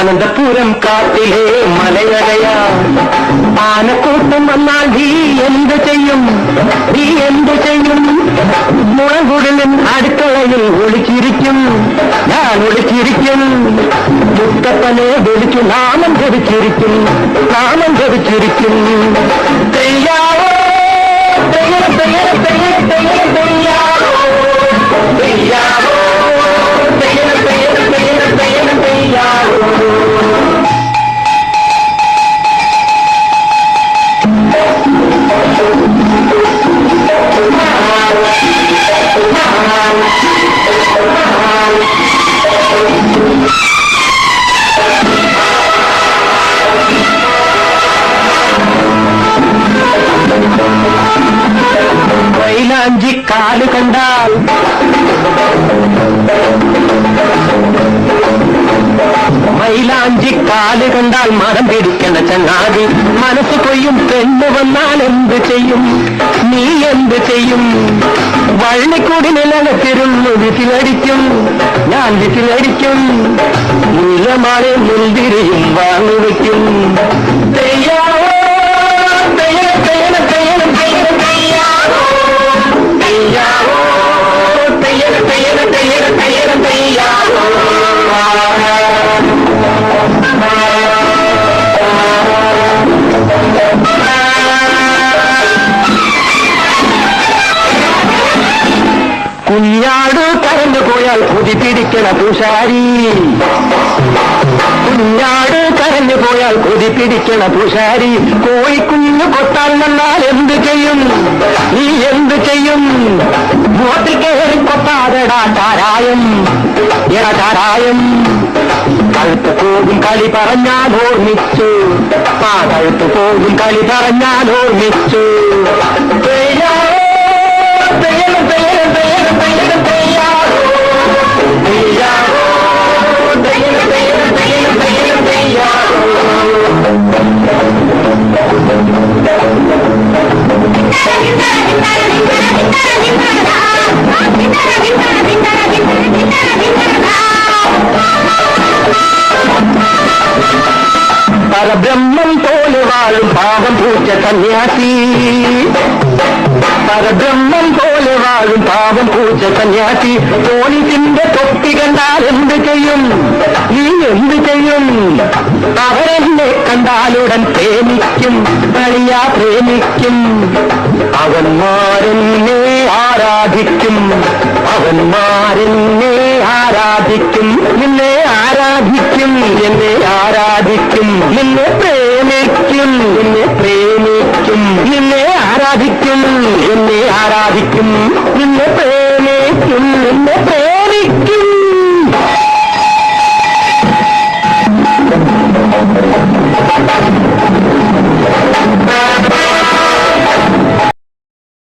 അനന്തപുരം കാട്ടിലെ മലയഴയാ ആനക്കൂട്ടം വന്നാൽ നീ എന്തു ചെയ്യും? നീ എന്തു ചെയ്യും? മുളകുടലിൻ അടുക്കളയിൽ ഒളിച്ചിരിക്കും, ഞാൻ ഒളിച്ചിരിക്കും. മുത്തപ്പനെ വിളിച്ചു നാമം ജപിച്ചിരിക്കും, നാമം ജപിച്ചിരിക്കും. തെയ്യാവോ തെയ്യ തെയ്യ തെയ്യ തെയ്യ തെയ്യാവോ തെയ്യാവോ തെയ്യ തെയ്യ തെയ്യ തെയ്യ തെയ്യാവോ. മൈലാഞ്ചി കാല് കണ്ടാൽ മൈലാഞ്ചി കാല് കണ്ടാൽ മരം പിടിക്കണ ചങ്ങാതി. മനസ്സ് കൊയ്യും പെണ്ണ് വന്നാൽ എന്ത് ചെയ്യും? നീ എന്ത് ചെയ്യും? വള്ളിക്കൂടിനകത്തിരുന്നു വിസിലടിക്കും, ഞാൻ വിസിലടിക്കും. മുല്ലമാരെ മുന്തിരിയും വാങ്ങിവെക്കും. തെയ്യാവോ തെയ്യ തെയ്യ തെയ്യ തെയ്യ തെയ്യാവോ തെയ്യാവോ തെയ്യ തെയ്യ തെയ്യ തെയ്യ തെയ്യാവോ. കുഞ്ഞാട് കരഞ്ഞു പോയാൽ കുതി പിടിക്കണ പൂശാരി. കുഞ്ഞാട് കരഞ്ഞു പോയാൽ കൊതി പിടിക്കണ പൂശാരി. കോഴിക്കുഞ്ഞു കൊത്താൻ വന്നാൽ എന്ത് ചെയ്യും? നീ എന്ത് ചെയ്യും? മുഖത്തിൽ കയറി കൊത്താതെടാ ചാരായം, എടാ ചാരായം. കഴുത്ത് പോകും കളി പറഞ്ഞാൽ ഓർമ്മിച്ചു, ആ കഴുത്ത് പോകും കളി പറഞ്ഞാൽ ഓർമ്മിച്ചു. പരബ്രഹ്മം പോലെ വാഴും പാവം പൂച്ച സന്യാസി. പരബ്രഹ്മം പോലെ വാഴും പാവം പൂച്ച സന്യാസി. പോലീസിന്റെ തൊപ്പി കണ്ടാൽ എന്ത് ചെയ്യും? നീ എന്ത് ചെയ്യും? അവരെന്നെ കണ്ടാലുടൻ പ്രേമിക്കും, കളിയാ പ്രേമിക്കും. അവന്മാരെന്നെ ആരാധിക്കും, അവന്മാരെന്നെ ആരാധിക്കും. നിന്നെ ആരാധിക്കും, എന്നെ ആരാധിക്കും. നിന്നെ പ്രേമിക്കും, നിന്നെ പ്രേമിക്കും. നിന്നെ ആരാധിക്കും, എന്നെ ആരാധിക്കും. നിന്നെ പ്രേമിക്കും, നിന്നെ പ്രേമിക്കും.